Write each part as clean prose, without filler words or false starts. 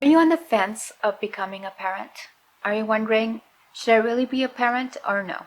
Are you on the fence of becoming a parent? Are you wondering, should I really be a parent or no?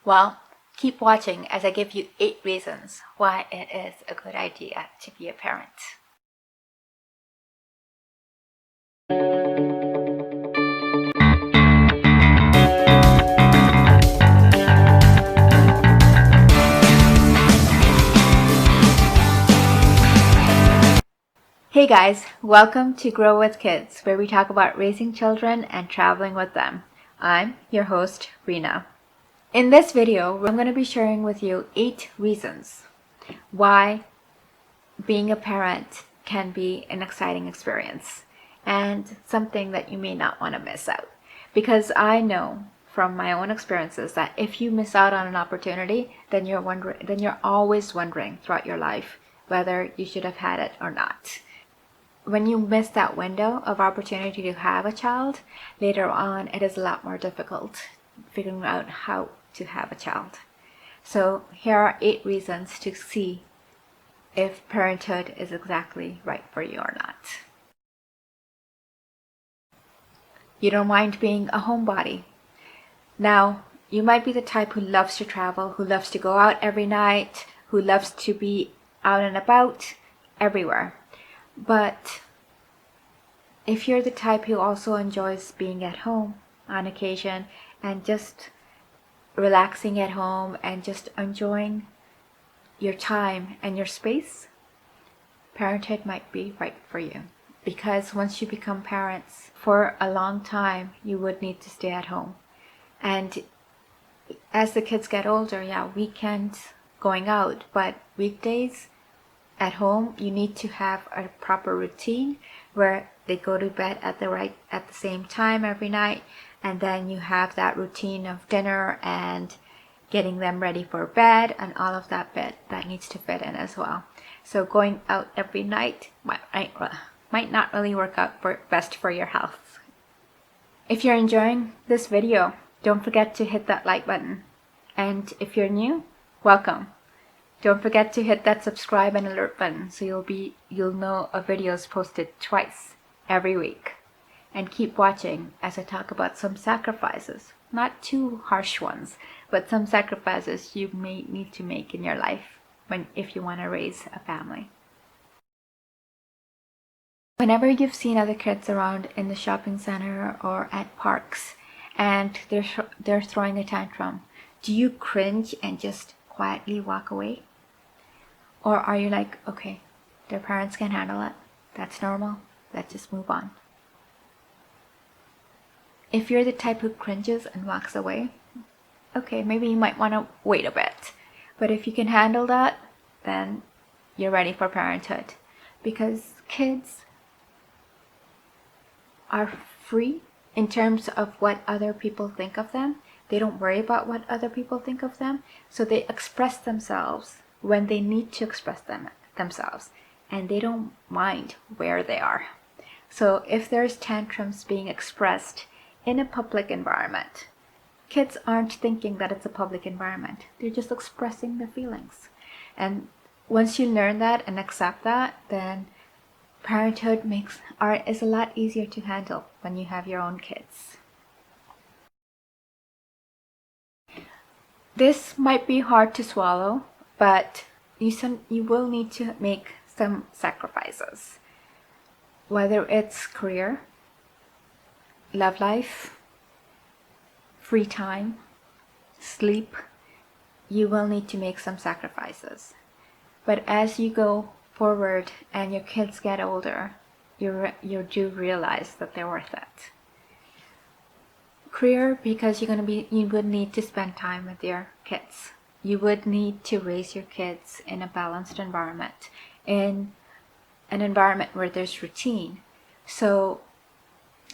Well, keep watching as I give you 8 reasons why it is a good idea to be a parent. Hey guys, welcome to Grow with Kids, where we talk about raising children and traveling with them. I'm your host, Rena. In this video, I'm going to be sharing with you 8 reasons why being a parent can be an exciting experience and something that you may not want to miss out. Because I know from my own experiences that if you miss out on an opportunity, then you're always wondering throughout your life whether you should have had it or not. When you miss that window of opportunity to have a child, later on it is a lot more difficult figuring out how to have a child. So here are 8 reasons to see if parenthood is exactly right for you or not. You don't mind being a homebody. Now, you might be the type who loves to travel, who loves to go out every night, who loves to be out and about everywhere. But if you're the type who also enjoys being at home on occasion and just relaxing at home and just enjoying your time and your space, parenthood might be right for you. Because once you become parents, for a long time, you would need to stay at home. And as the kids get older, yeah, weekends going out, but weekdays at home, you need to have a proper routine where they go to bed at the same time every night, and then you have that routine of dinner and getting them ready for bed and all of that bit that needs to fit in as well. So going out every night might not really work out best for your health. If you're enjoying this video, don't forget to hit that like button. And if you're new, welcome. Don't forget to hit that subscribe and alert button so you'll know a video is posted twice every week. And keep watching as I talk about some sacrifices, not too harsh ones, but some sacrifices you may need to make in your life if you want to raise a family. Whenever you've seen other kids around in the shopping center or at parks and they're throwing a tantrum, do you cringe and just quietly walk away? Or are you like, okay, their parents can handle it, that's normal, let's just move on? If you're the type who cringes and walks away, okay, maybe you might want to wait a bit. But if you can handle that, then you're ready for parenthood. Because kids are free in terms of what other people think of them. They don't worry about what other people think of them. So they express themselves when they need to express themselves. And they don't mind where they are. So if there's tantrums being expressed in a public environment, kids aren't thinking that it's a public environment. They're just expressing their feelings. And once you learn that and accept that, then parenthood is a lot easier to handle when you have your own kids. This might be hard to swallow, but you will need to make some sacrifices. Whether it's career, love life, free time, sleep, you will need to make some sacrifices. But as you go forward and your kids get older, you do realize that they're worth it. Career, because you would need to spend time with your kids. You would need to raise your kids in a balanced environment, in an environment where there's routine. So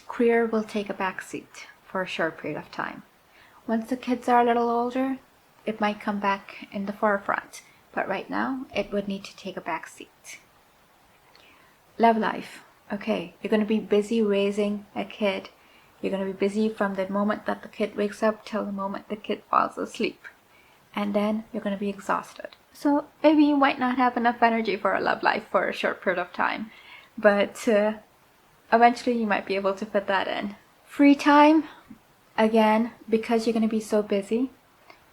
career will take a back seat for a short period of time. Once the kids are a little older, it might come back in the forefront. But right now, it would need to take a back seat. Love life. Okay, you're going to be busy raising a kid. You're going to be busy from the moment that the kid wakes up till the moment the kid falls asleep. And then you're going to be exhausted. So maybe you might not have enough energy for a love life for a short period of time. But eventually you might be able to fit that in. Free time, again, because you're going to be so busy,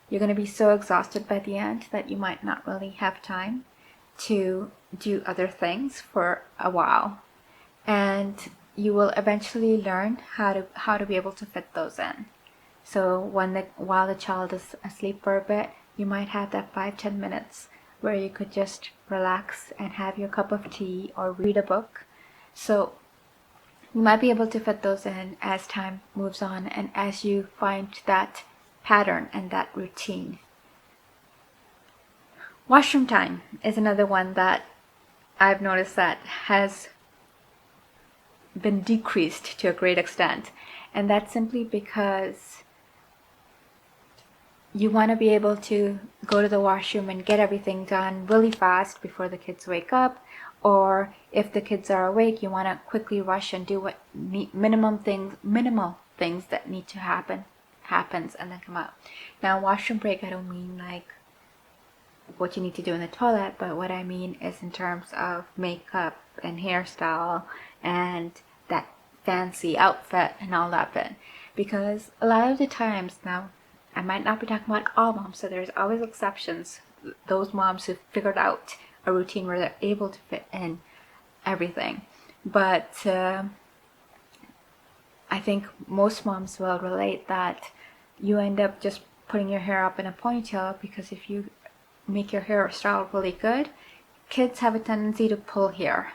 you're going to be so exhausted by the end that you might not really have time to do other things for a while. And you will eventually learn how to be able to fit those in. So while the child is asleep for a bit, you might have that 5-10 minutes where you could just relax and have your cup of tea or read a book. So you might be able to fit those in as time moves on and as you find that pattern and that routine. Washroom time is another one that I've noticed that has been decreased to a great extent, and that's simply because you want to be able to go to the washroom and get everything done really fast before the kids wake up, or if the kids are awake, you want to quickly rush and do what minimal things that need to happens and then come out. Now, washroom break, I don't mean like what you need to do in the toilet, but what I mean is in terms of makeup and hairstyle and that fancy outfit and all that bit. Because a lot of the times, now I might not be talking about all moms, so there's always exceptions, those moms who figured out a routine where they're able to fit in everything. But I think most moms will relate that you end up just putting your hair up in a ponytail, because if you make your hairstyle really good, kids have a tendency to pull hair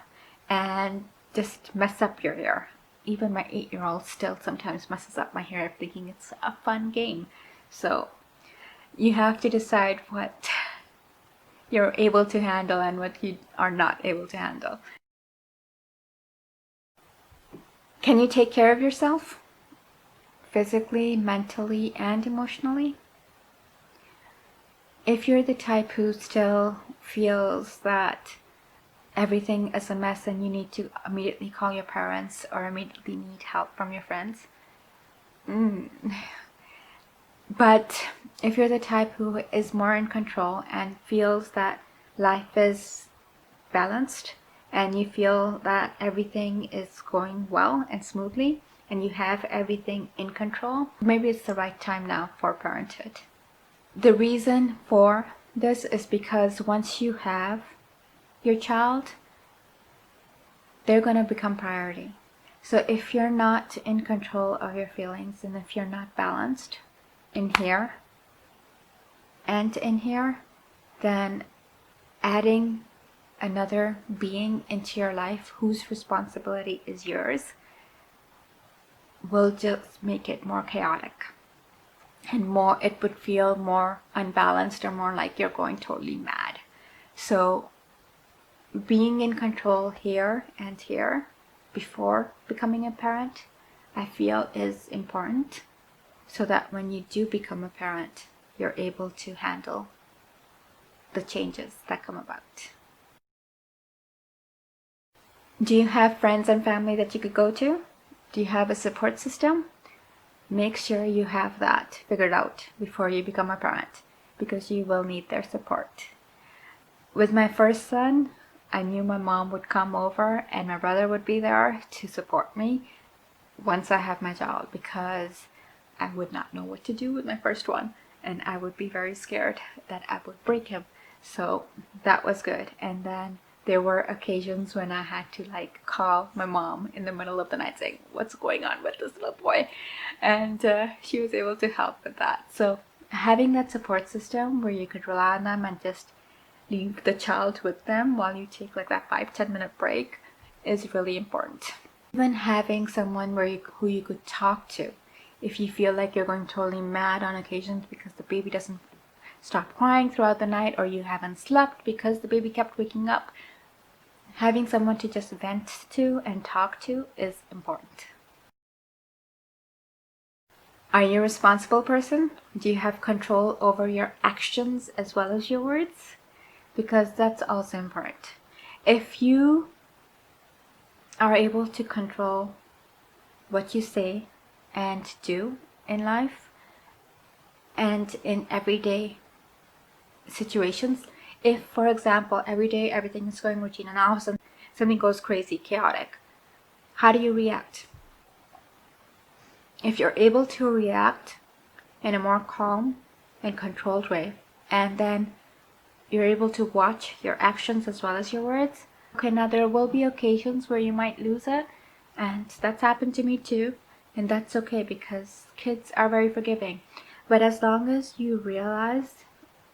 and just mess up your hair. Even my 8-year-old still sometimes messes up my hair thinking it's a fun game. So you have to decide what you're able to handle and what you are not able to handle. Can you take care of yourself? Physically, mentally, and emotionally? If you're the type who still feels that everything is a mess and you need to immediately call your parents or immediately need help from your friends, but if you're the type who is more in control and feels that life is balanced and you feel that everything is going well and smoothly and you have everything in control, maybe it's the right time now for parenthood. The reason for this is because once you have your child, they're going to become priority. So if you're not in control of your feelings and if you're not balanced in here and in here, then adding another being into your life whose responsibility is yours will just make it more chaotic. And more, it would feel more unbalanced or more like you're going totally mad. So being in control here and here before becoming a parent, I feel is important, so that when you do become a parent, you're able to handle the changes that come about. Do you have friends and family that you could go to? Do you have a support system? Make sure you have that figured out before you become a parent, because you will need their support. With my first son, I knew my mom would come over and my brother would be there to support me once I have my child, because I would not know what to do with my first one and I would be very scared that I would break him. So that was good. And then there were occasions when I had to like call my mom in the middle of the night saying, what's going on with this little boy? And she was able to help with that. So having that support system where you could rely on them and just leave the child with them while you take like that 5-10 minute break is really important. Even having someone who you could talk to if you feel like you're going totally mad on occasions because the baby doesn't stop crying throughout the night, or you haven't slept because the baby kept waking up. Having someone to just vent to and talk to is important. Are you a responsible person? Do you have control over your actions as well as your words? Because that's also important. If you are able to control what you say and do in life and in everyday situations, if, for example, every day everything is going routine and all of a sudden something goes crazy, chaotic, How do you react? If you're able to react in a more calm and controlled way, and then you're able to watch your actions as well as your words. Okay, now there will be occasions where you might lose it, and that's happened to me too, and that's okay because kids are very forgiving. But as long as you realize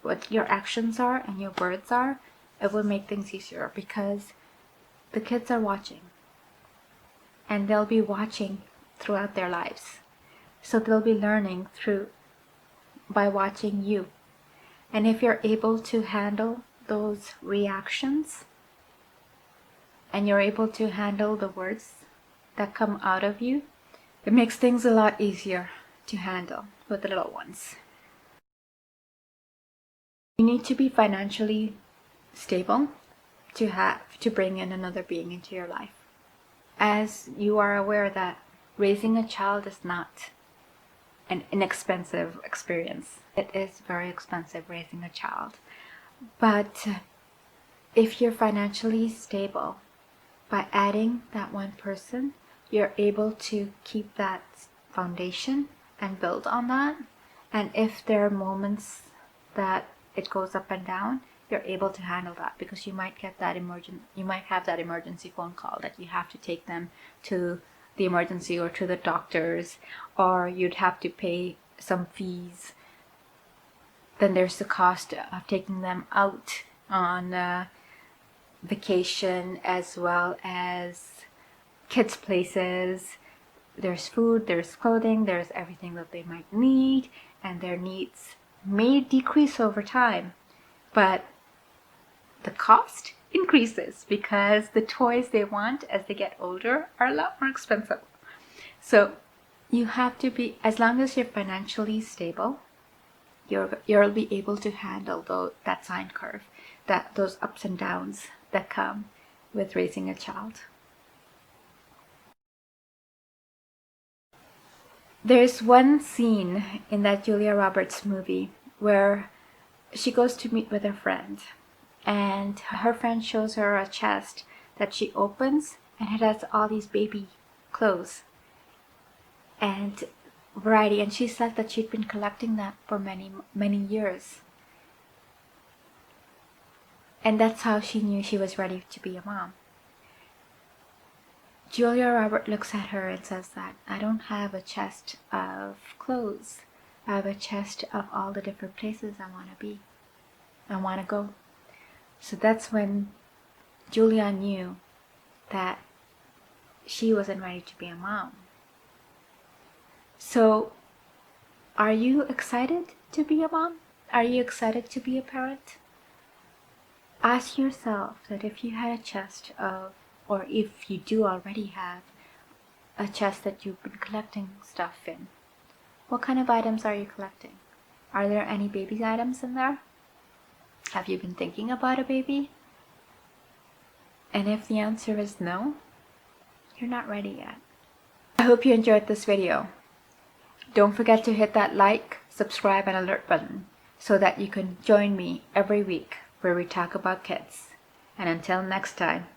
what your actions are and your words are, it will make things easier because the kids are watching, and they'll be watching throughout their lives. So they'll be learning by watching you. And if you're able to handle those reactions and you're able to handle the words that come out of you, it makes things a lot easier to handle with the little ones. You need to be financially stable to bring in another being into your life. As you are aware that raising a child is not an inexpensive experience. It is very expensive raising a child. But if you're financially stable, by adding that one person, you're able to keep that foundation and build on that. And if there are moments that it goes up and down, you're able to handle that because you might have that emergency phone call that you have to take them to the emergency or to the doctors, or you'd have to pay some fees. Then there's the cost of taking them out on vacation, as well as kids' places. There's food, there's clothing, there's everything that they might need, and their needs may decrease over time, but the cost increases because the toys they want as they get older are a lot more expensive. So you have to be, as long as you're financially stable, you'll be able to handle that sine curve, those ups and downs that come with raising a child. There's one scene in that Julia Roberts movie where she goes to meet with a friend, and her friend shows her a chest that she opens, and it has all these baby clothes and variety, and she said that she'd been collecting that for many years, and that's how she knew she was ready to be a mom. Julia Roberts looks at her and says that I don't have a chest of clothes, I have a chest of all the different places I want to go. So that's when Julia knew that she wasn't ready to be a mom. So, are you excited to be a mom? Are you excited to be a parent? Ask yourself that if you had a chest of, or if you do already have a chest that you've been collecting stuff in, what kind of items are you collecting? Are there any baby items in there? Have you been thinking about a baby? And if the answer is no, you're not ready yet. I hope you enjoyed this video. Don't forget to hit that like, subscribe, and alert button so that you can join me every week where we talk about kids. And until next time,